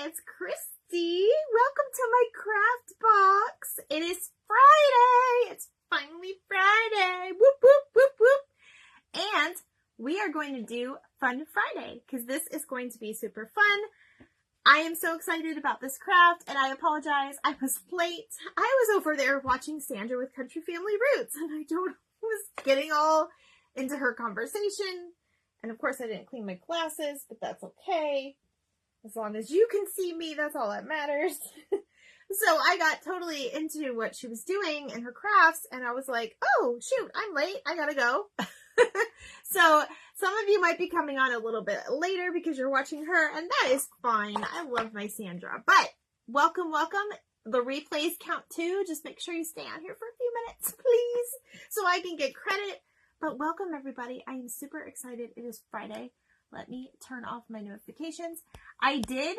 it's Christy. Welcome to my craft box. It is Friday. It's finally Friday. Whoop, whoop, whoop, whoop. And we are going to do Fun Friday because this is going to be super fun. I am so excited about this craft, and I apologize. I was late. I was over there watching Sandra with Country Family Roots, and I was getting all into her conversation. And of course, I didn't clean my glasses, but that's okay. As long as you can see me, that's all that matters. So I got totally into what she was doing in her crafts, and I was like, oh, shoot, I'm late. I gotta go. So some of you might be coming on a little bit later because you're watching her, and that is fine. I love my Sandra. But welcome, welcome. The replays count too. Just make sure you stay on here for a few minutes, please, so I can get credit. But welcome, everybody. I am super excited. It is Friday. Let me turn off my notifications. I did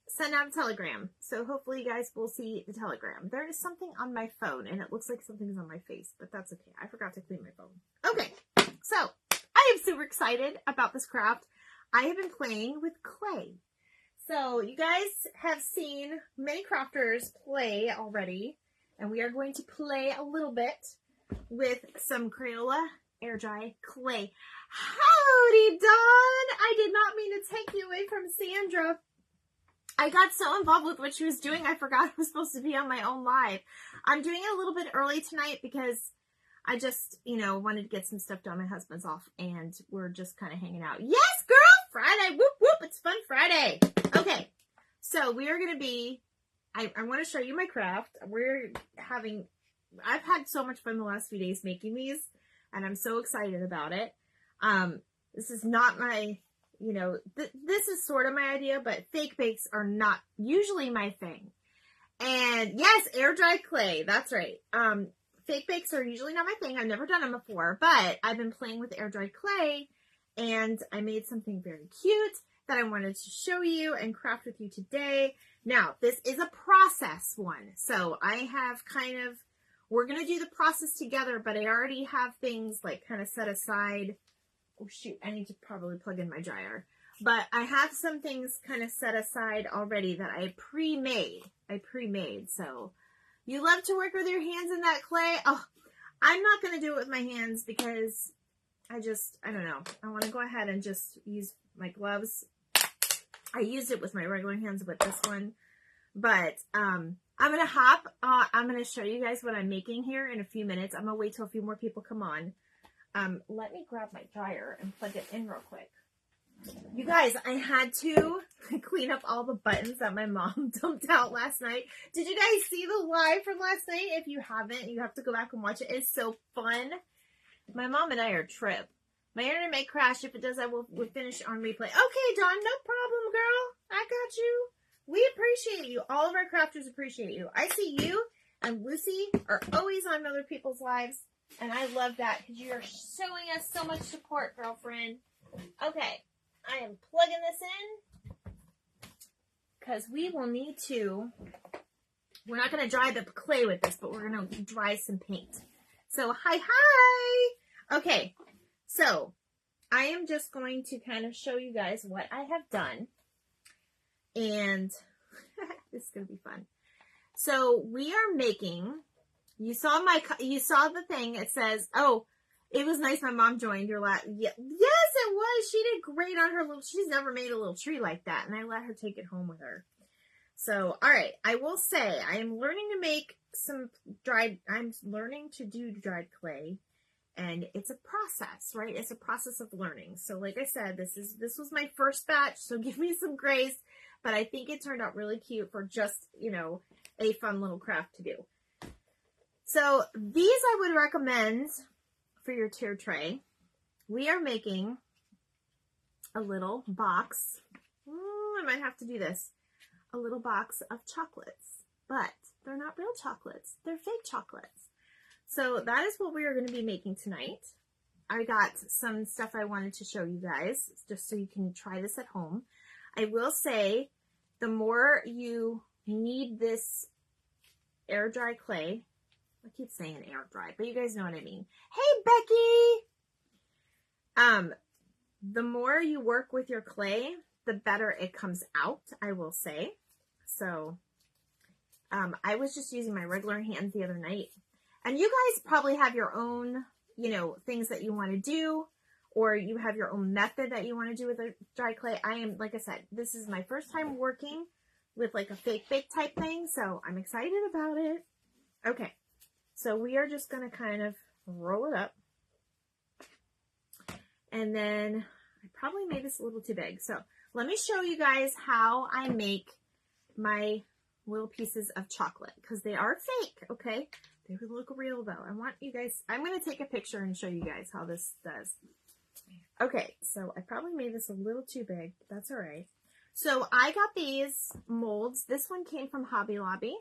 send out a telegram, so hopefully you guys will see the telegram. There is something on my phone, and it looks like something's on my face, but that's okay. I forgot to clean my phone. Okay, so I am super excited about this craft. I have been playing with clay. So you guys have seen many crafters play already, and we are going to play a little bit with some Crayola air dry clay. Howdy, Dawn! I did not mean to take you away from Sandra. I got so involved with what she was doing, I forgot I was supposed to be on my own live. I'm doing it a little bit early tonight because I just, wanted to get some stuff done. My husband's off, and we're just kind of hanging out. Yes, girl! Friday! Whoop, whoop! It's Fun Friday! Okay, so we are going to be... I want to show you my craft. I've had so much fun the last few days making these, and I'm so excited about it. This is not my, this is sort of my idea, but fake bakes are not usually my thing. And yes, air dry clay. That's right. Fake bakes are usually not my thing. I've never done them before, but I've been playing with air dry clay, and I made something very cute that I wanted to show you and craft with you today. Now, this is a process one. So I have we're going to do the process together, but I already have things like kind of set aside. Oh shoot, I need to probably plug in my dryer. But I have some things kind of set aside already that I pre-made. So you love to work with your hands in that clay. Oh, I'm not going to do it with my hands because I don't know. I want to go ahead and just use my gloves. I used it with my regular hands with this one. But, I'm going to I'm going to show you guys what I'm making here in a few minutes. I'm going to wait till a few more people come on. Let me grab my dryer and plug it in real quick. You guys, I had to clean up all the buttons that my mom dumped out last night. Did you guys see the live from last night? If you haven't, you have to go back and watch it. It's so fun. My mom and I are a trip. My internet may crash. If it does, I will finish on replay. Okay, Dawn, no problem, girl. I got you. We appreciate you. All of our crafters appreciate you. I see you and Lucy are always on other people's lives, and I love that because you are showing us so much support, girlfriend. Okay, I am plugging this in because we will need to, we're not going to dry the clay with this, but we're going to dry some paint. So, hi. Okay, so I am just going to kind of show you guys what I have done. And this is going to be fun. So we are making, you saw the thing. It says, oh, it was nice. My mom joined your last. Yes, it was. She did great on her she's never made a little tree like that. And I let her take it home with her. So, all right. I will say I am learning to make I'm learning to do dried clay. And it's a process, right? It's a process of learning. So like I said, this was my first batch. So give me some grace. But I think it turned out really cute for just, a fun little craft to do. So these I would recommend for your tier tray. We are making a little box. I might have to do this. A little box of chocolates. But they're not real chocolates. They're fake chocolates. So that is what we are going to be making tonight. I got some stuff I wanted to show you guys just so you can try this at home. I will say, the more you need this air dry clay, I keep saying air dry, but you guys know what I mean. Hey, Becky! The more you work with your clay, the better it comes out, I will say. So I was just using my regular hands the other night. And you guys probably have your own, you know, things that you want to do, or you have your own method that you want to do with a dry clay. I am, like I said, this is my first time working with like a fake bake type thing, so I'm excited about it. Okay, so we are just going to kind of roll it up. And then I probably made this a little too big. So let me show you guys how I make my little pieces of chocolate, because they are fake, okay? They would look real though. I want you guys, I'm going to take a picture and show you guys how this does. Okay, so I probably made this a little too big, but that's all right. So I got these molds. This one came from Hobby Lobby.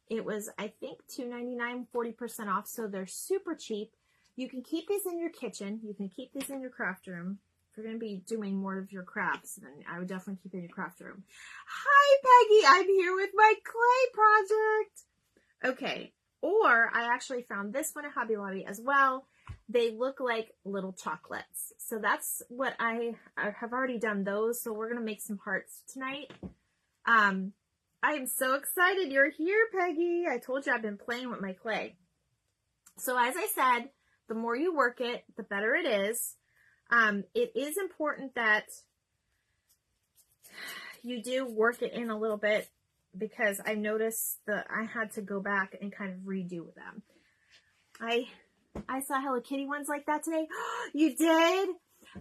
It was, I think, $2.99, 40% off, so they're super cheap. You can keep these in your kitchen. You can keep these in your craft room. If you're going to be doing more of your crafts, then I would definitely keep it in your craft room. Hi, Peggy. I'm here with my clay project. Okay, or I actually found this one at Hobby Lobby as well. They look like little chocolates. So that's what I have already done those. So we're going to make some hearts tonight. I am so excited you're here, Peggy. I told you I've been playing with my clay. So as I said, the more you work it, the better it is. It is important that you do work it in a little bit, because I noticed that I had to go back and kind of redo them. I saw Hello Kitty ones like that today. You did?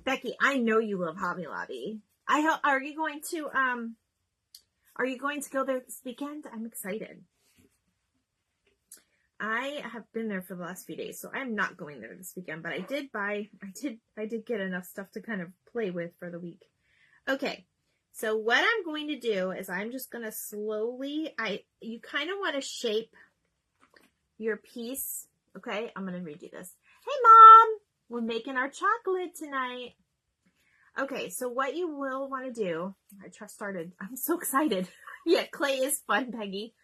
Becky, I know you love Hobby Lobby. Are you going to go there this weekend? I'm excited. I have been there for the last few days, so I'm not going there this weekend, but I did get enough stuff to kind of play with for the week. Okay. So what I'm going to do is I'm just going to slowly, you kind of want to shape your piece. Okay, I'm going to redo this. Hey, Mom, we're making our chocolate tonight. Okay, so what you will want to do, I'm so excited. Yeah, clay is fun, Peggy.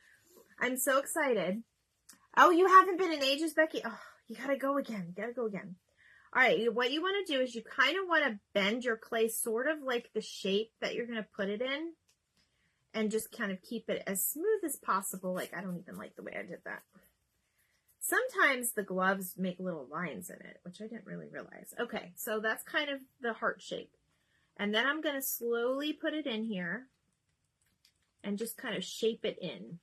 I'm so excited. Oh, you haven't been in ages, Becky? Oh, you got to go again. All right, what you want to do is you kind of want to bend your clay sort of like the shape that you're going to put it in, and just kind of keep it as smooth as possible. Like, I don't even like the way I did that. Sometimes the gloves make little lines in it, which I didn't really realize. Okay, so that's kind of the heart shape. And then I'm going to slowly put it in here and just kind of shape it in.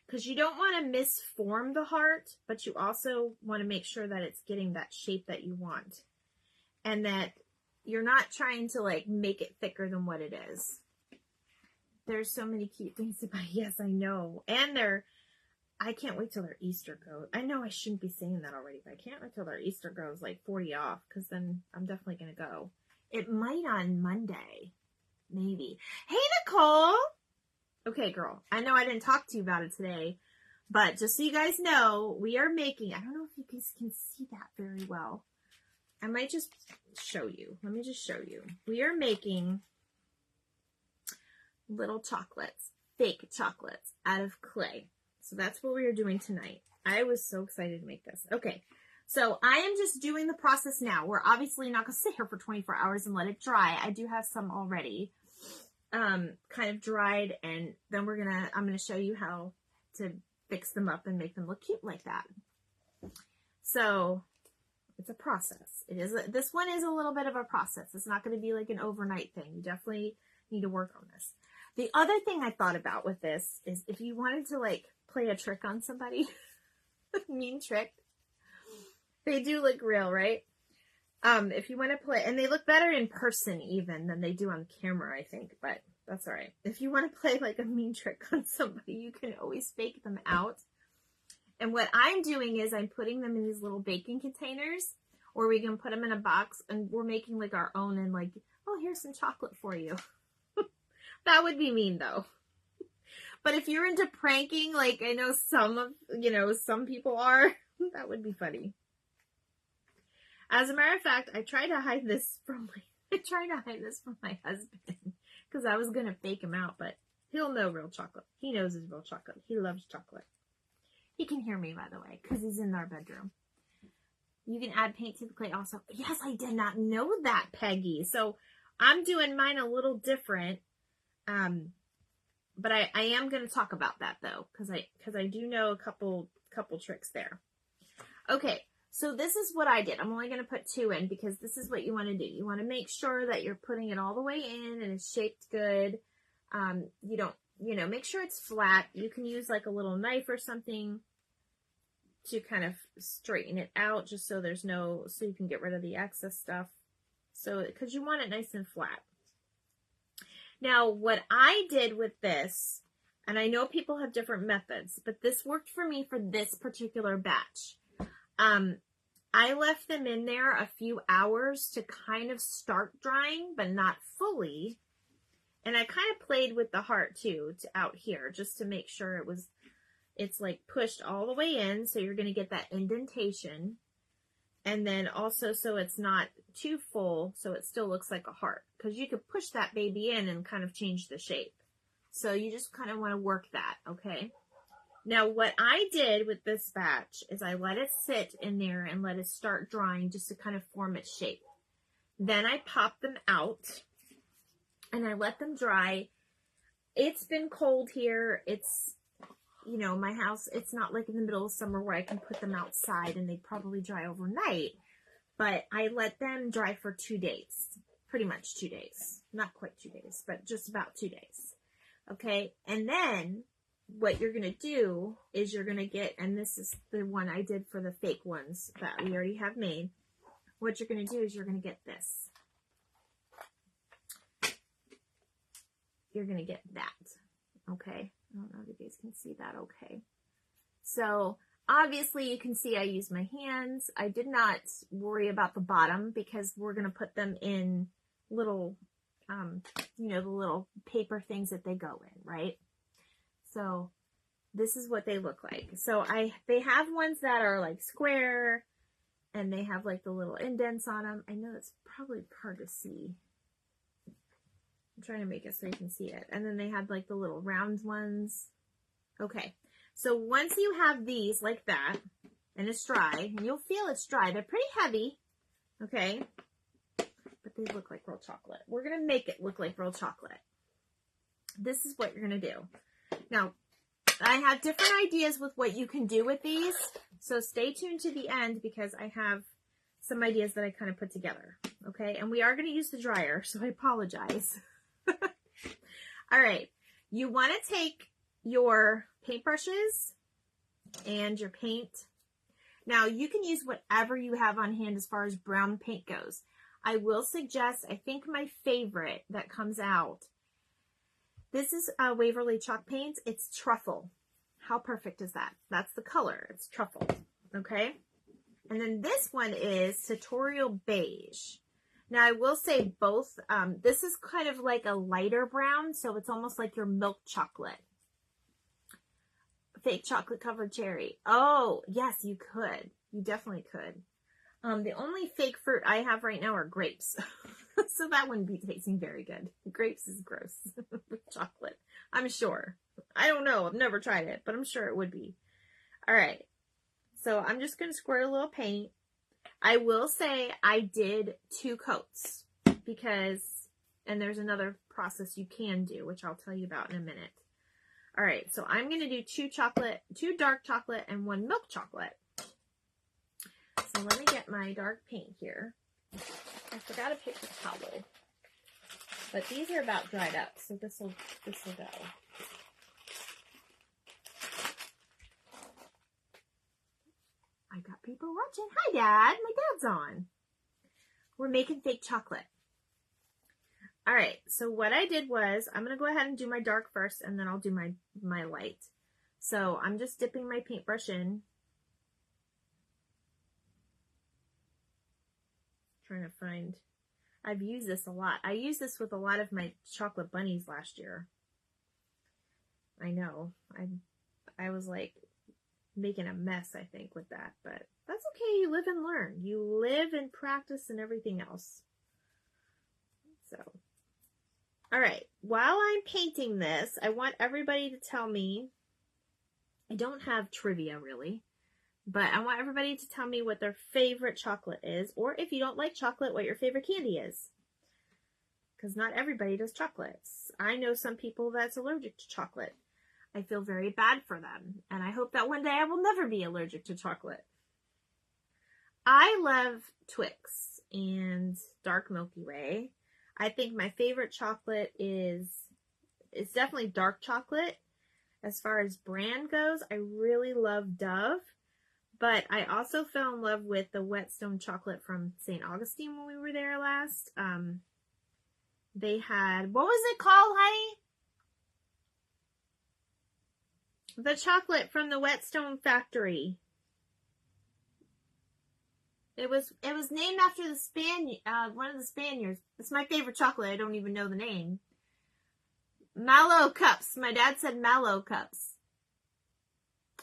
Because you don't want to misform the heart, but you also want to make sure that it's getting that shape that you want. And that you're not trying to like make it thicker than what it is. There's so many cute things to buy. Yes, I know. And I can't wait till their Easter goes. I know I shouldn't be saying that already, but I can't wait till their Easter goes like 40 off, because then I'm definitely going to go. It might on Monday. Maybe. Hey, Nicole! Okay, girl. I know I didn't talk to you about it today, but just so you guys know, we are making, I don't know if you guys can see that very well. I might just show you. Let me just show you. We are making little chocolates, fake chocolates out of clay. So that's what we are doing tonight. I was so excited to make this. Okay, so I am just doing the process now. We're obviously not going to sit here for 24 hours and let it dry. I do have some already kind of dried, and then I'm going to show you how to fix them up and make them look cute like that. So it's a process. This one is a little bit of a process. It's not going to be like an overnight thing. You definitely need to work on this. The other thing I thought about with this is if you wanted to like play a trick on somebody, mean trick, they do look real, right? If you want to play, and they look better in person even than they do on camera, I think, but that's all right. If you want to play like a mean trick on somebody, you can always fake them out. And what I'm doing is I'm putting them in these little baking containers, or we can put them in a box, and we're making like our own, and like, oh, here's some chocolate for you. That would be mean though. But if you're into pranking, like I know some people are, that would be funny. As a matter of fact, I tried to hide this from my husband, because I was going to fake him out, but he'll know real chocolate. He knows his real chocolate. He loves chocolate. He can hear me, by the way, because he's in our bedroom. You can add paint to the clay also. Yes, I did not know that, Peggy. So I'm doing mine a little different. But I am going to talk about that though, because I do know a couple tricks there. Okay, so this is what I did. I'm only going to put 2 in because this is what you want to do. You want to make sure that you're putting it all the way in and it's shaped good. You don't, make sure it's flat. You can use like a little knife or something to kind of straighten it out, just so so you can get rid of the excess stuff. So, because you want it nice and flat. Now, what I did with this, and I know people have different methods, but this worked for me for this particular batch. I left them in there a few hours to kind of start drying, but not fully. And I kind of played with the heart too, out here, just to make sure it's like pushed all the way in. So you're going to get that indentation. And then also, so it's not too full, so it still looks like a heart. Because you could push that baby in and kind of change the shape. So you just kind of want to work that, okay? Now, what I did with this batch is I let it sit in there and let it start drying just to kind of form its shape. Then I popped them out and I let them dry. It's been cold here. It's, my house, it's not like in the middle of summer where I can put them outside and they probably dry overnight. But I let them dry for 2 days, pretty much 2 days. Not quite 2 days, but just about 2 days. Okay, and then what you're going to do is you're going to get, and this is the one I did for the fake ones that we already have made. What you're going to do is you're going to get this. You're going to get that, okay? I don't know if you guys can see that okay. So, obviously you can see I use my hands. I did not worry about the bottom because we're going to put them in little, the little paper things that they go in, right? So this is what they look like. So they have ones that are like square and they have like the little indents on them. I know it's probably hard to see. I'm trying to make it so you can see it. And then they have like the little round ones. Okay. So once you have these like that and it's dry, and you'll feel it's dry. They're pretty heavy. Okay. But they look like real chocolate. We're going to make it look like real chocolate. This is what you're going to do. Now, I have different ideas with what you can do with these. So stay tuned to the end because I have some ideas that I kind of put together. Okay. And we are going to use the dryer, so I apologize. All right. You want to take your paintbrushes and your paint. Now, you can use whatever you have on hand as far as brown paint goes. I will suggest, I think my favorite that comes out, this is Waverly Chalk Paints. It's Truffle. How perfect is that? That's the color. It's Truffle. Okay? And then this one is Tutorial Beige. Now, I will say both. This is kind of like a lighter brown, so it's almost like your milk chocolate. Fake chocolate covered cherry. Oh, yes, you could. You definitely could. The only fake fruit I have right now are grapes. So that wouldn't be tasting very good. Grapes is gross with chocolate. I'm sure. I don't know. I've never tried it, but I'm sure it would be. All right. So I'm just going to squirt a little paint. I will say I did 2 coats because, and there's another process you can do, which I'll tell you about in a minute. All right. So I'm going to do 2 dark chocolate and 1 milk chocolate. So let me get my dark paint here. I forgot a paper towel, but these are about dried up, so this will go. I got people watching. Hi, Dad. My dad's on. We're making fake chocolate. All right. So what I did was I'm going to go ahead and do my dark first, and then I'll do my light. So I'm just dipping my paintbrush in. Trying to find, I've used this a lot. I used this with a lot of my chocolate bunnies last year. I know. I was like making a mess, I think, with that, but that's okay. You live and learn. You live and practice and everything else. So, all right. While I'm painting this, I want everybody to tell me, I don't have trivia really, but I want everybody to tell me what their favorite chocolate is, or if you don't like chocolate, what your favorite candy is. because not everybody does chocolates. I know some people that's allergic to chocolate. I feel very bad for them, and I hope that one day I will never be allergic to chocolate. I love Twix and Dark Milky Way. I think my favorite chocolate it's definitely dark chocolate. As far as brand goes, I really love Dove, but I also fell in love with the Whetstone chocolate from St. Augustine when we were there last. They had, what was it called, honey? The chocolate from the Whetstone factory. It was named after the one of the Spaniards. It's my favorite chocolate. I don't even know the name. Mallow Cups. My dad said Mallow Cups.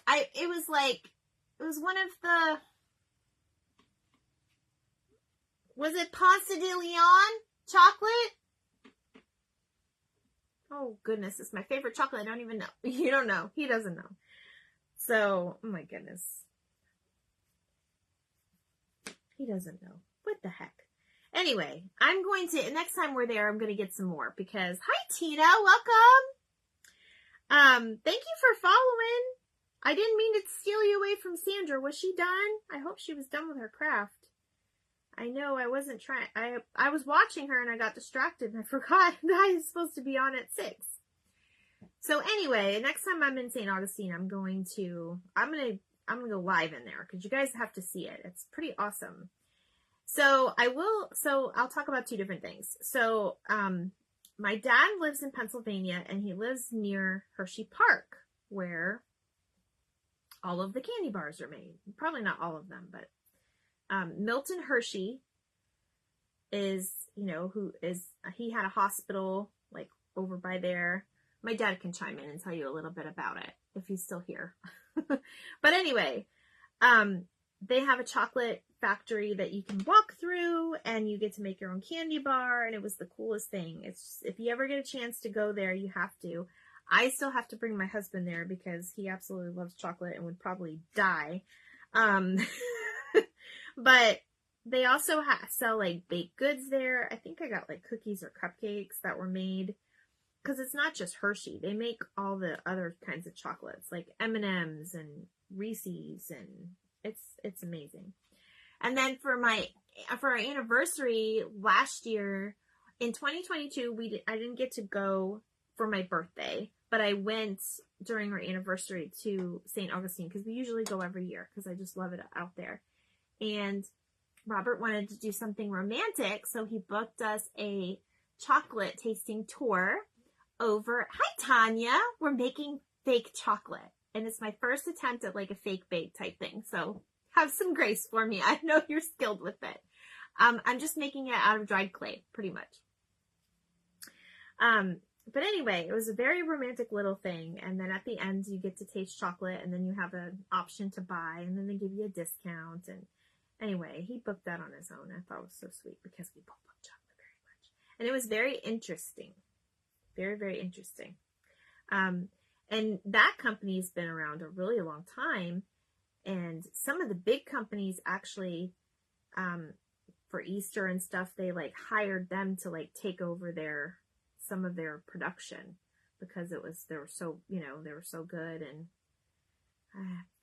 It was one of the, was it Ponce de Leon chocolate? Oh goodness, it's my favorite chocolate. I don't even know. You don't know. He doesn't know. So, oh my goodness. He doesn't know. What the heck? Anyway, next time we're there, I'm going to get some more because, hi Tina, welcome. Thank you for following. I didn't mean to steal you away from Sandra. Was she done? I hope she was done with her craft. I know I wasn't trying. I was watching her and I got distracted and I forgot that I was supposed to be on at 6. So anyway, next time I'm in St. Augustine, I'm going to go live in there because you guys have to see it. It's pretty awesome. So I'll talk about 2 different things. So, my dad lives in Pennsylvania and he lives near Hershey Park where all of the candy bars are made. Probably not all of them, but, Milton Hershey is, he had a hospital like over by there. My dad can chime in and tell you a little bit about it if he's still here. But anyway, they have a chocolate factory that you can walk through and you get to make your own candy bar, and it was the coolest thing. It's just, if you ever get a chance to go there, you have to. I still have to bring my husband there because he absolutely loves chocolate and would probably die. But they also sell like baked goods there. I think I got like cookies or cupcakes that were made, because it's not just Hershey. They make all the other kinds of chocolates like M&Ms and Reese's, and it's amazing. And then for our anniversary last year in 2022, I didn't get to go for my birthday, but I went during our anniversary to St. Augustine because we usually go every year because I just love it out there. And Robert wanted to do something romantic, so he booked us a chocolate tasting tour over. Hi, Tanya. We're making fake chocolate, and it's my first attempt at like a fake bake type thing. So have some grace for me. I know you're skilled with it. I'm just making it out of dried clay, pretty much. But anyway, it was a very romantic little thing. And then at the end, you get to taste chocolate, and then you have an option to buy, and then they give you a discount. And anyway, he booked that on his own. I thought it was so sweet because we both love chocolate very much. And it was very interesting. Very, very interesting. And that company's been around a really long time. And some of the big companies actually, for Easter and stuff, they like hired them to like take over some of their production because they were so good. And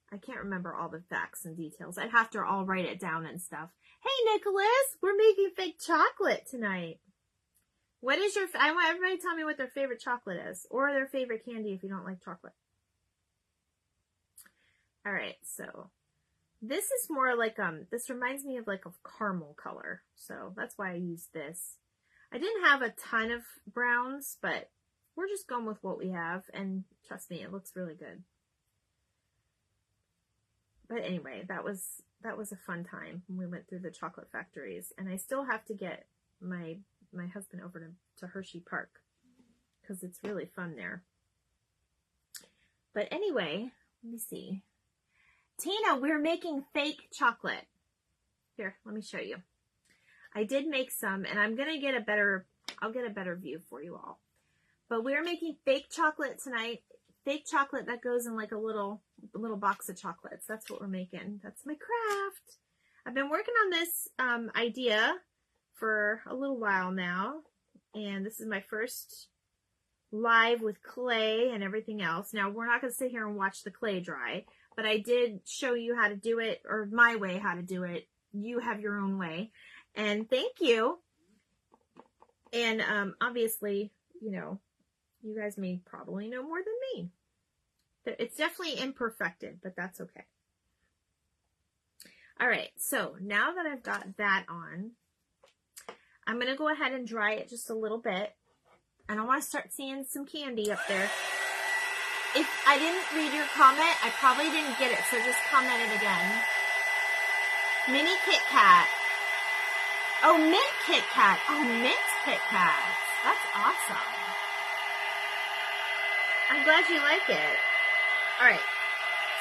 I can't remember all the facts and details. I'd have to all write it down and stuff. Hey, Nicholas, we're making fake chocolate tonight. What is I want everybody to tell me what their favorite chocolate is, or their favorite candy if you don't like chocolate. All right, so this is more like, this reminds me of like a caramel color. So that's why I used this. I didn't have a ton of browns, but we're just going with what we have. And trust me, it looks really good. But anyway, that was a fun time when we went through the chocolate factories. And I still have to get my husband over to Hershey Park because it's really fun there. But anyway, let me see. Tina, we're making fake chocolate. Here, let me show you. I did make some, and I'll get a better view for you all. But we're making fake chocolate tonight. Fake chocolate that goes in like a little box of chocolates. That's what we're making. That's my craft. I've been working on this idea for a little while now. And this is my first live with clay and everything else. Now, we're not going to sit here and watch the clay dry, but I did show you how to do it, or my way how to do it. You have your own way. And thank you. And obviously, you know, you guys may probably know more than me. It's definitely imperfected, but that's okay. All right, so now that I've got that on, I'm going to go ahead and dry it just a little bit. And I want to start seeing some candy up there. If I didn't read your comment, I probably didn't get it, so just comment it again. Mini Kit Kat. Oh, Mint Kit Kat. Oh, Mint Kit Kat. That's awesome. I'm glad you like it. All right,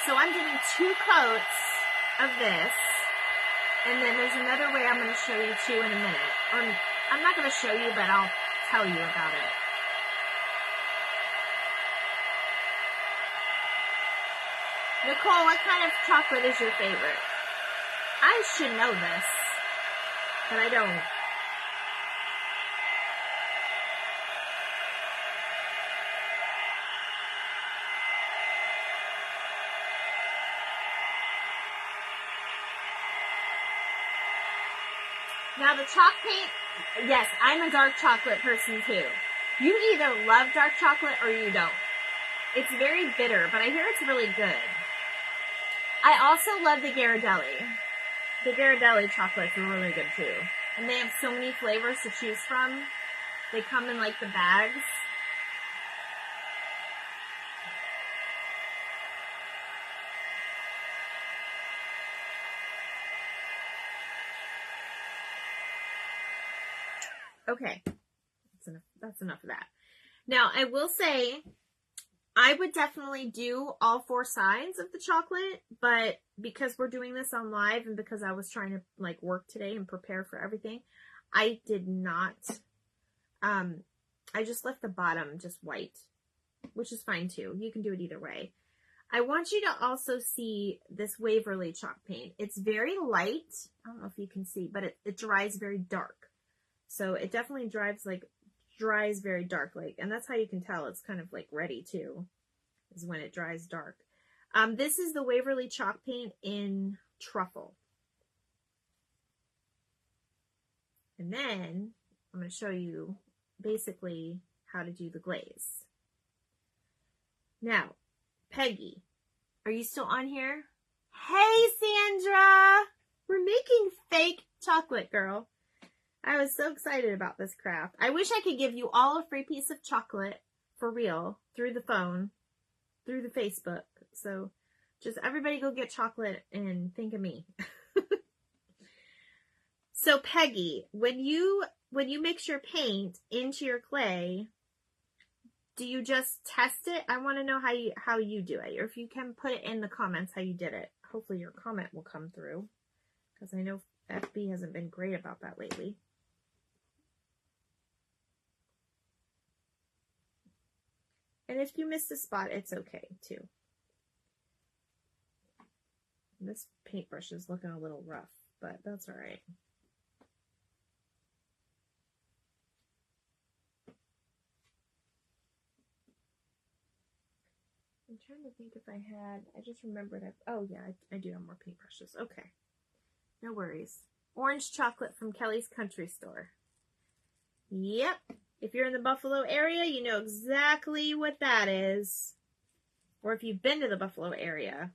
so I'm doing 2 coats of this, and then there's another way I'm going to show you too in a minute. Or I'm not going to show you, but I'll tell you about it. Nicole, what kind of chocolate is your favorite? I should know this, but I don't. Now the chalk paint, yes, I'm a dark chocolate person too. You either love dark chocolate or you don't. It's very bitter, but I hear it's really good. I also love the Ghirardelli. The Ghirardelli chocolates are really good too. And they have so many flavors to choose from. They come in like the bags. Okay, that's enough of that. Now, I will say, I would definitely do all 4 sides of the chocolate, but because we're doing this on live and because I was trying to like work today and prepare for everything, I did not, I just left the bottom just white, which is fine too. You can do it either way. I want you to also see this Waverly chalk paint. It's very light. I don't know if you can see, but it dries very dark. So it definitely dries very dark, like, and that's how you can tell it's kind of like ready too, is when it dries dark. This is the Waverly chalk paint in Truffle. And then I'm going to show you basically how to do the glaze. Now, Peggy, are you still on here? Hey, Sandra! We're making fake chocolate, girl. I was so excited about this craft. I wish I could give you all a free piece of chocolate for real through the phone, through the Facebook. So just everybody go get chocolate and think of me. So Peggy, when you mix your paint into your clay, do you just test it? I want to know how you do it, or if you can put it in the comments how you did it. Hopefully your comment will come through, because I know FB hasn't been great about that lately. And if you missed a spot, it's okay too. This paintbrush is looking a little rough, but that's all right. I'm trying to think if I just remembered, oh yeah, I do have more paintbrushes. Okay, no worries. Orange chocolate from Kelly's Country Store. Yep. If you're in the Buffalo area, you know exactly what that is. Or if you've been to the Buffalo area.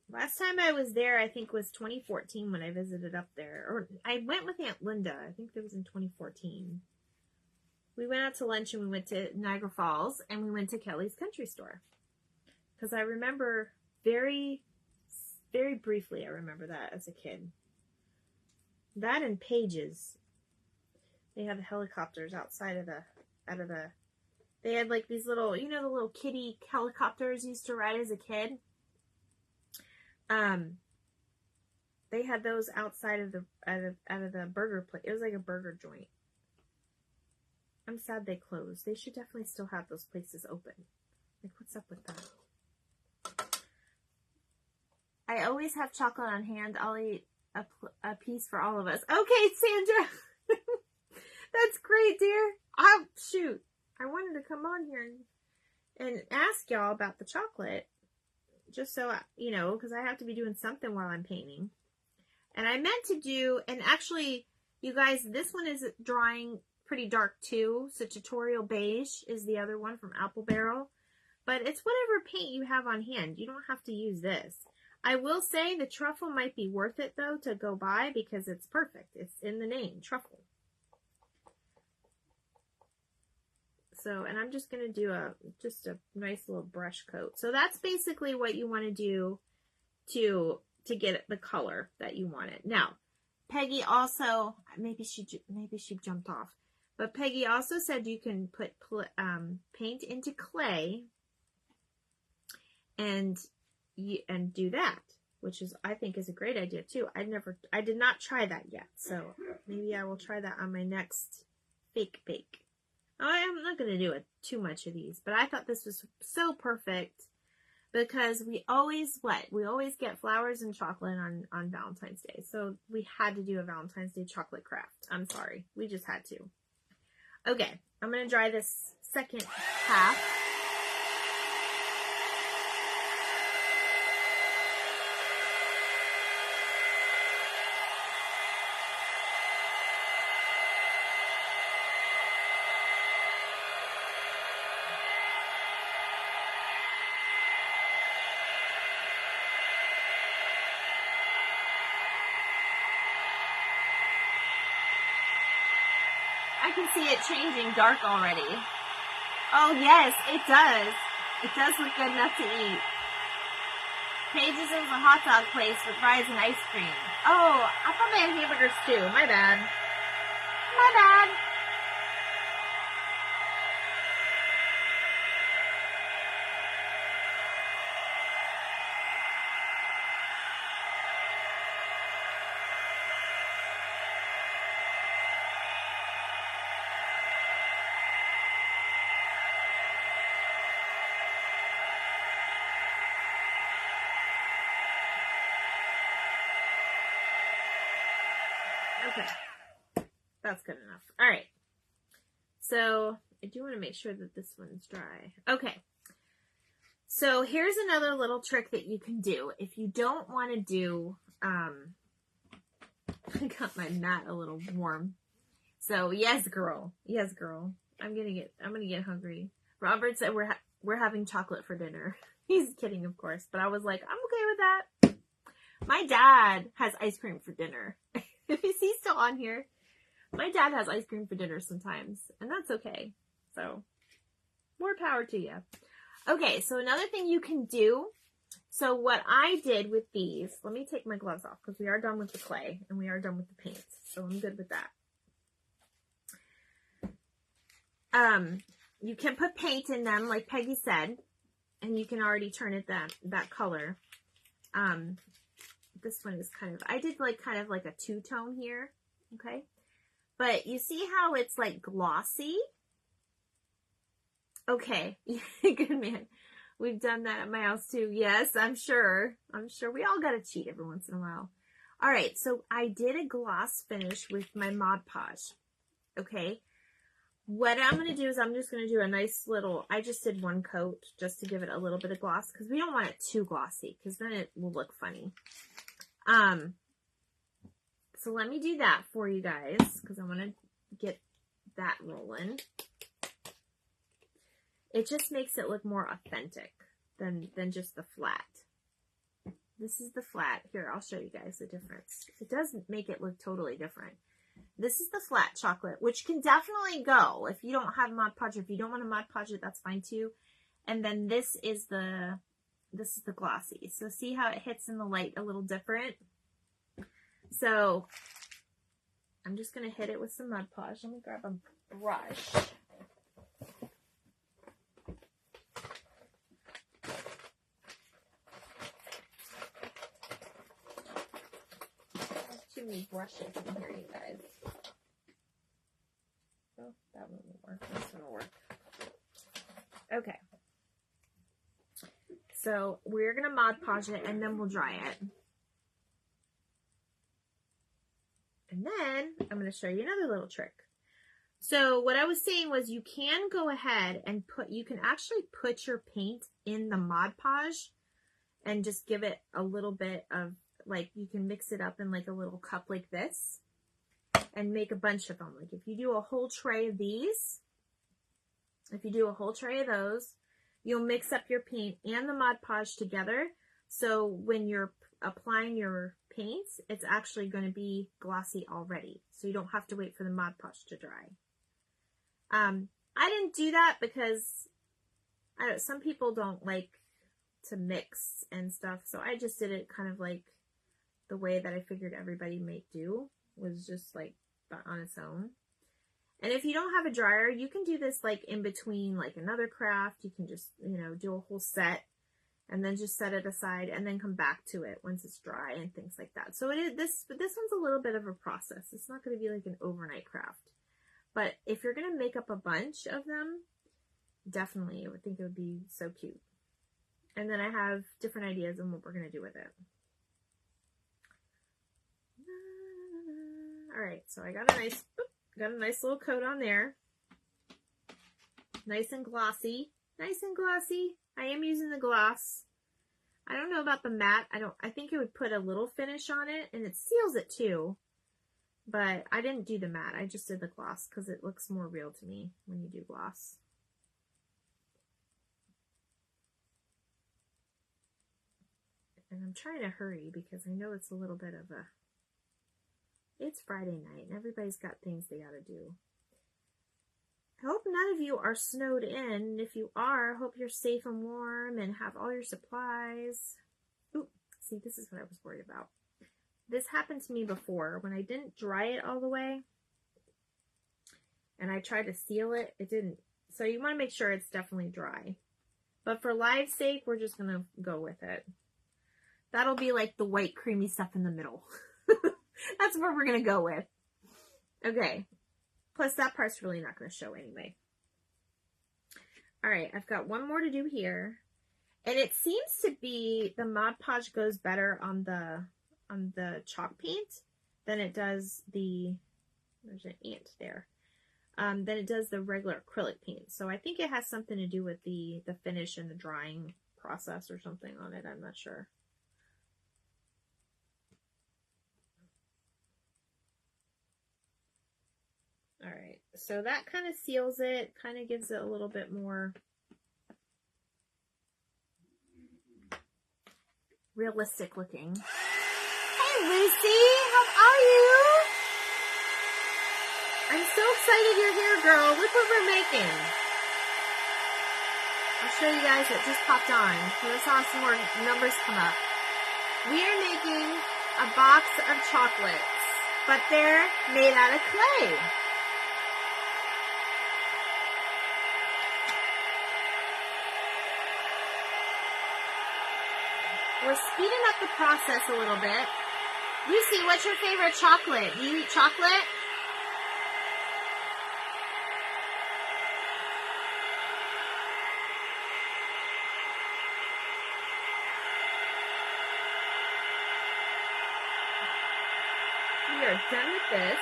Last time I was there, I think, was 2014 when I visited up there. Or I went with Aunt Linda. I think that was in 2014. We went out to lunch and we went to Niagara Falls and we went to Kelly's Country Store. Because I remember very, very briefly, I remember that as a kid. That and Pages. They had the helicopters outside of they had like these little, you know, the little kiddie helicopters you used to ride as a kid. They had those outside of the burger place. It was like a burger joint. I'm sad they closed. They should definitely still have those places open. Like, what's up with that? I always have chocolate on hand. I'll eat a piece for all of us. Okay, Sandra. That's great, dear. Oh, shoot. I wanted to come on here and ask y'all about the chocolate. Just so, you know, because I have to be doing something while I'm painting. And I meant to do, and actually, you guys, this one is drawing pretty dark too. So Tutorial Beige is the other one from Apple Barrel. But it's whatever paint you have on hand. You don't have to use this. I will say the truffle might be worth it, though, to go buy because it's perfect. It's in the name, truffle. So, and I'm just going to do just a nice little brush coat. So that's basically what you want to do to get the color that you want it. Now, Peggy also, maybe she jumped off, but Peggy also said you can put paint into clay and do that, which is, I think, is a great idea too. I did not try that yet, so maybe I will try that on my next fake bake. I'm not going to do too much of these, but I thought this was so perfect because we always get flowers and chocolate on Valentine's Day. So we had to do a Valentine's Day chocolate craft. I'm sorry. We just had to. Okay. I'm going to dry this second half. I can see it changing dark already. Oh, yes, it does. It does look good enough to eat. Paige's is a hot dog place with fries and ice cream. Oh, I thought they had hamburgers too. My bad. My bad. Okay, that's good enough. All right, so I do want to make sure that this one's dry. Okay, so here's another little trick that you can do if you don't want to do, I got my mat a little warm. So yes, girl, I'm gonna get hungry. Robert said we're having chocolate for dinner. He's kidding, of course, but I was like, I'm okay with that. My dad has ice cream for dinner. Is he still on here? My dad has ice cream for dinner sometimes, and that's okay. So, more power to you. Okay, so another thing you can do. So what I did with these, let me take my gloves off because we are done with the clay and we are done with the paint. So I'm good with that. You can put paint in them, like Peggy said, and you can already turn it that color. This one is I did kind of like a two-tone here, okay? But you see how it's like glossy? Okay, good man. We've done that at my house too. Yes, I'm sure. We all gotta cheat every once in a while. All right, so I did a gloss finish with my Mod Podge, okay? What I'm going to do is I'm just going to do a nice little, I just did one coat just to give it a little bit of gloss because we don't want it too glossy because then it will look funny. So let me do that for you guys because I want to get that rolling. It just makes it look more authentic than just the flat. This is the flat. Here, I'll show you guys the difference. It does make it look totally different. This is the flat chocolate, which can definitely go if you don't have Mod Podge. If you don't want to Mod Podge it, that's fine too. And then this is the glossy. So see how it hits in the light a little different? So I'm just going to hit it with some Mod Podge. Let me grab a brush. Too many brushes in here, you guys. Oh, that one won't work. This one will work. Okay. So we're going to Mod Podge it and then we'll dry it. And then I'm going to show you another little trick. So what I was saying was you can go ahead and you can actually put your paint in the Mod Podge and just give it a little bit of, like, you can mix it up in like a little cup like this and make a bunch of them. Like if you do a whole tray of these, if you do a whole tray of those, you'll mix up your paint and the Mod Podge together. So when you're applying your paints, it's actually going to be glossy already. So you don't have to wait for the Mod Podge to dry. I didn't do that because some people don't like to mix and stuff. So I just did it kind of like the way that I figured everybody might do, was just like on its own. And if you don't have a dryer, you can do this like in between like another craft. You can just, you know, do a whole set and then just set it aside and then come back to it once it's dry and things like that. So this one's a little bit of a process. It's not going to be like an overnight craft. But if you're going to make up a bunch of them, definitely, I would think it would be so cute. And then I have different ideas on what we're going to do with it. All right, so I got a nice little coat on there. Nice and glossy. Nice and glossy. I am using the gloss. I don't know about the matte. I think it would put a little finish on it, and it seals it too. But I didn't do the matte. I just did the gloss because it looks more real to me when you do gloss. And I'm trying to hurry because I know it's a little bit of it's Friday night and everybody's got things they gotta do. I hope none of you are snowed in. If you are, I hope you're safe and warm and have all your supplies. Ooh, see, this is what I was worried about. This happened to me before when I didn't dry it all the way and I tried to seal it. It didn't. So you want to make sure it's definitely dry. But for live's sake, we're just going to go with it. That'll be like the white creamy stuff in the middle. That's what we're going to go with. Okay. Plus that part's really not going to show anyway. All right. I've got one more to do here. And it seems to be the Mod Podge goes better on the chalk paint than it does there's an ant there, than it does the regular acrylic paint. So I think it has something to do with the finish and the drying process or something on it. I'm not sure. All right, so that kind of seals it, kind of gives it a little bit more realistic looking. Hey Lucy, how are you? I'm so excited you're here, girl. Look what we're making. I'll show you guys what just popped on. So I saw some more numbers come up. We are making a box of chocolates, but they're made out of clay. We're speeding up the process a little bit. Lucy, what's your favorite chocolate? Do you eat chocolate? We are done with this.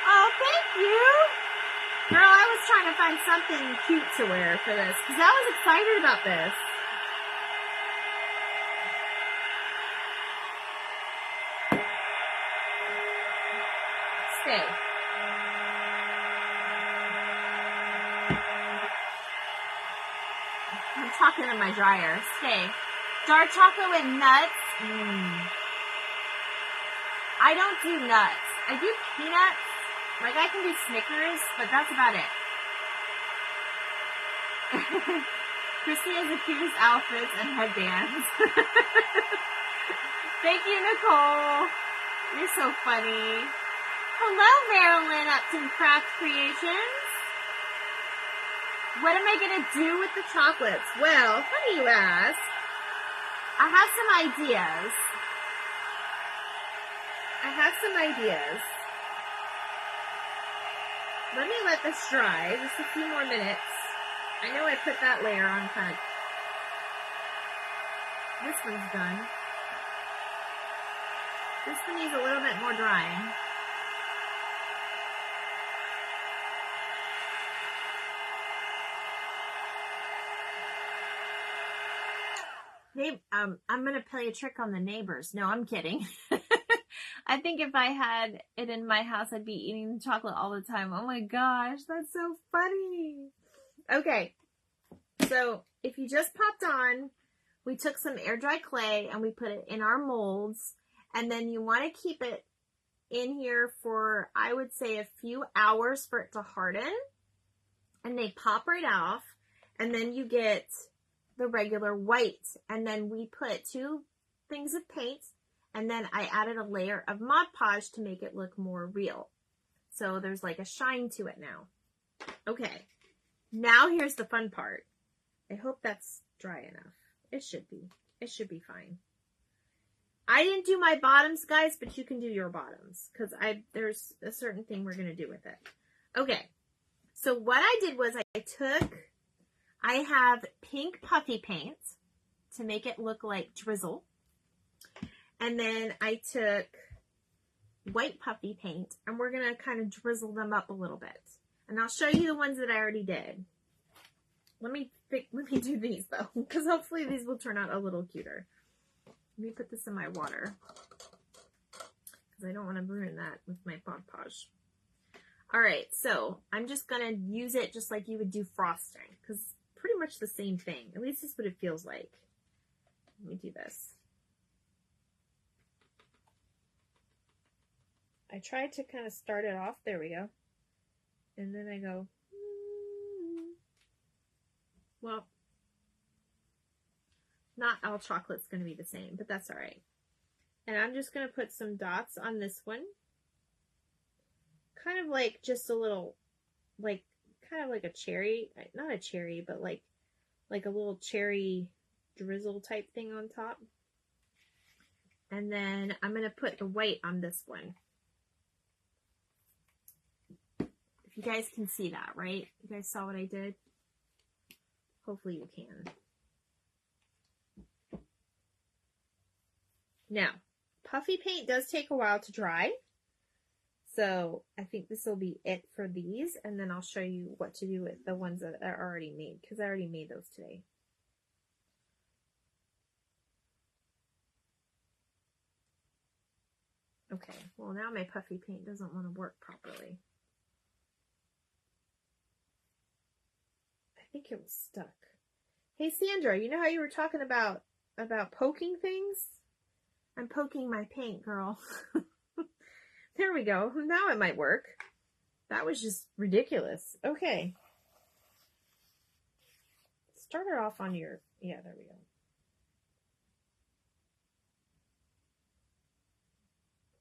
Oh, thank you. Girl, I was trying to find something cute to wear for this because I was excited about this. Stay. I'm talking in my dryer. Stay. Dark chocolate with nuts. I don't do nuts. I do peanuts. Like I can do Snickers, but that's about it. Christy has the cutest outfits and headbands. Thank you, Nicole. You're so funny. Hello, Marilyn Upton Craft Creations. What am I going to do with the chocolates? Well, funny you ask. I have some ideas. Let me let this dry just a few more minutes. I know I put that layer on kind of. This one's done. This one needs a little bit more drying. I'm going to play a trick on the neighbors. No, I'm kidding. I think if I had it in my house, I'd be eating chocolate all the time. Oh my gosh, that's so funny. Okay, so if you just popped on, we took some air dry clay and we put it in our molds. And then you want to keep it in here for, I would say, a few hours for it to harden. And they pop right off. And then you get the regular white. And then we put 2 things of paint. And then I added a layer of Mod Podge to make it look more real. So there's like a shine to it now. Okay, now here's the fun part. I hope that's dry enough. It should be. It should be fine. I didn't do my bottoms, guys, but you can do your bottoms because there's a certain thing we're going to do with it. Okay, so what I did was I have pink puffy paint to make it look like drizzle. And then I took white puffy paint and we're going to kind of drizzle them up a little bit. And I'll show you the ones that I already did. Let me do these though, because hopefully these will turn out a little cuter. Let me put this in my water because I don't want to ruin that with my Mod Podge. All right, so I'm just going to use it just like you would do frosting because it's pretty much the same thing. At least that's what it feels like. Let me do this. I tried to kind of start it off. There we go. And then I go, well, not all chocolate's going to be the same, but that's all right. And I'm just going to put some dots on this one. Kind of like just a little, like, kind of like a cherry, not a cherry, but like a little cherry drizzle type thing on top. And then I'm going to put the white on this one. You guys can see that, right? You guys saw what I did? Hopefully you can. Now, puffy paint does take a while to dry. So I think this will be it for these. And then I'll show you what to do with the ones that are already made, because I already made those today. Okay, well now my puffy paint doesn't want to work properly. I think it was stuck. Hey Sandra, you know how you were talking about poking things? I'm poking my paint, girl. There we go. Now it might work. That was just ridiculous. Okay. Start it off on your, yeah, there we go.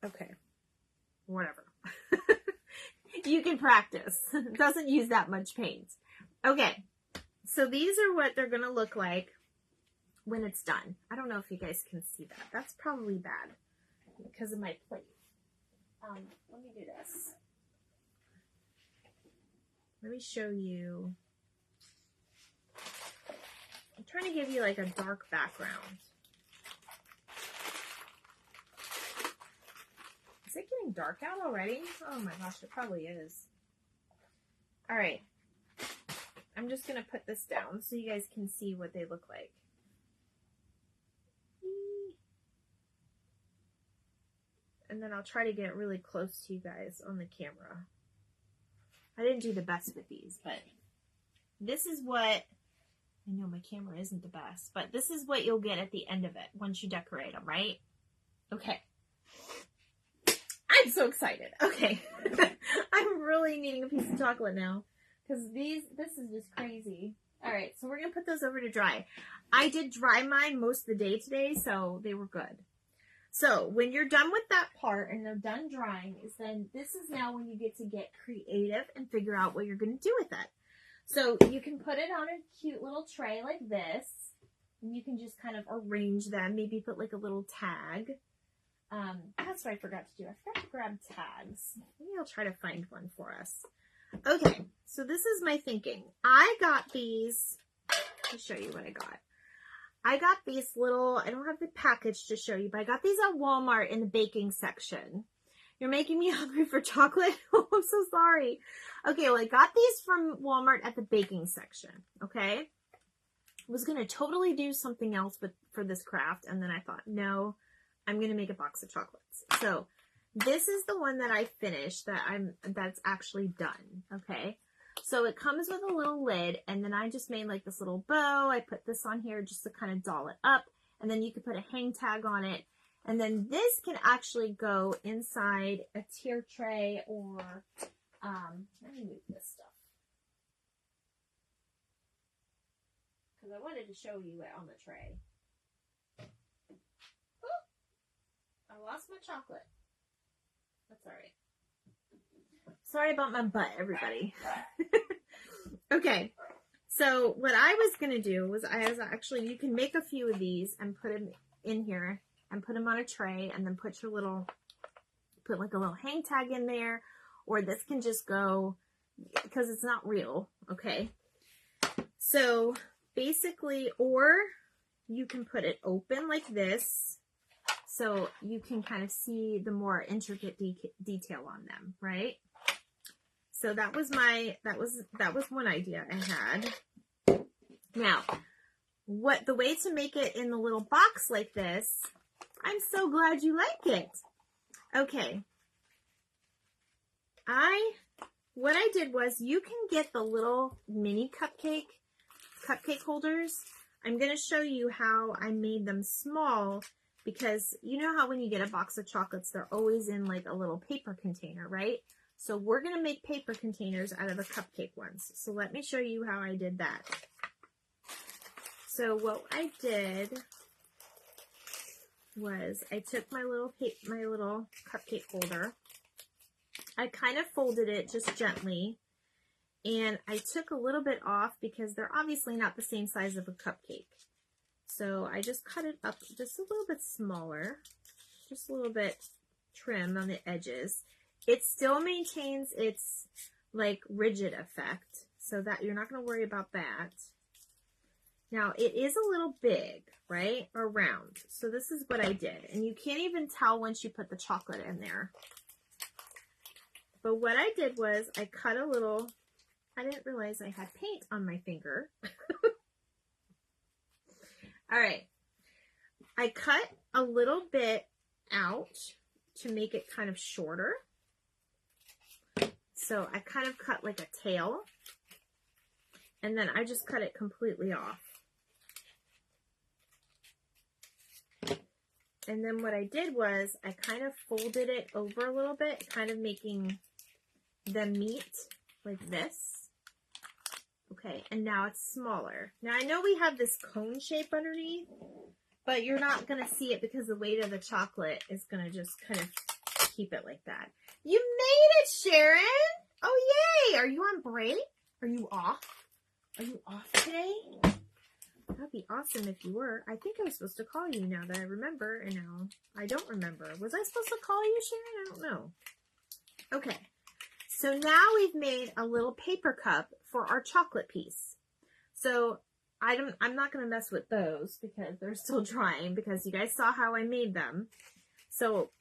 Okay. Whatever. You can practice. It doesn't use that much paint. Okay. So these are what they're going to look like when it's done. I don't know if you guys can see that. That's probably bad because of my plate. Let me do this. Let me show you. I'm trying to give you like a dark background. Is it getting dark out already? Oh my gosh, it probably is. All right. I'm just going to put this down so you guys can see what they look like. And then I'll try to get really close to you guys on the camera. I didn't do the best with these, but this is what, I know my camera isn't the best, but this is what you'll get at the end of it once you decorate them, right? Okay. I'm so excited. Okay. I'm really needing a piece of chocolate now because this is just crazy. All right, so we're going to put those over to dry. I did dry mine most of the day today, so they were good. So when you're done with that part and they're done drying, then this is now when you get to get creative and figure out what you're going to do with it. So you can put it on a cute little tray like this. And you can just kind of arrange them. Maybe put like a little tag. That's what I forgot to do. I forgot to grab tags. Maybe I'll try to find one for us. Okay, so this is my thinking. I got these. Let me show you what I got. I got these little, I don't have the package to show you, but I got these at Walmart in the baking section. You're making me hungry for chocolate? Oh, I'm so sorry. Okay, well, I got these from Walmart at the baking section, okay? was going to totally do something else for this craft. And then I thought, no, I'm going to make a box of chocolates. So this is the one that I finished that's actually done. Okay. So it comes with a little lid, and then I just made like this little bow. I put this on here just to kind of doll it up, and then you could put a hang tag on it. And then this can actually go inside a tier tray, or, let me move this stuff, because I wanted to show you it on the tray. Oh, I lost my chocolate. That's all right. Sorry about my butt, everybody. Okay, so what I was going to do was you can make a few of these and put them in here and put them on a tray, and then put like a little hang tag in there, or this can just go, because it's not real, okay? So basically, or you can put it open like this, so you can kind of see the more intricate detail on them, right? So that was one idea I had. Now, the way to make it in the little box like this, I'm so glad you like it. Okay. What I did was, you can get the little mini cupcake holders. I'm going to show you how I made them small, because you know how when you get a box of chocolates, they're always in like a little paper container, right? So we're going to make paper containers out of the cupcake ones. So let me show you how I did that. So what I did was, I took my little cupcake holder. I kind of folded it just gently, and I took a little bit off because they're obviously not the same size of a cupcake. So I just cut it up just a little bit smaller, just a little bit trim on the edges. It still maintains its like rigid effect, so that you're not going to worry about that. Now it is a little big, right? Or round. So this is what I did. And you can't even tell once you put the chocolate in there. But what I did was, I cut a little, I didn't realize I had paint on my finger. All right. I cut a little bit out to make it kind of shorter. So I kind of cut like a tail, and then I just cut it completely off. And then what I did was, I kind of folded it over a little bit, kind of making them meet like this. Okay, and now it's smaller. Now I know we have this cone shape underneath, but you're not going to see it because the weight of the chocolate is going to just kind of keep it like that. You made it, Sharon! Oh, yay! Are you on break? Are you off? Are you off today? That'd be awesome if you were. I think I was supposed to call you, now that I remember, and now I don't remember. Was I supposed to call you, Sharon? I don't know. Okay. So now we've made a little paper cup for our chocolate piece. So I'm not going to mess with those because they're still drying, because you guys saw how I made them. So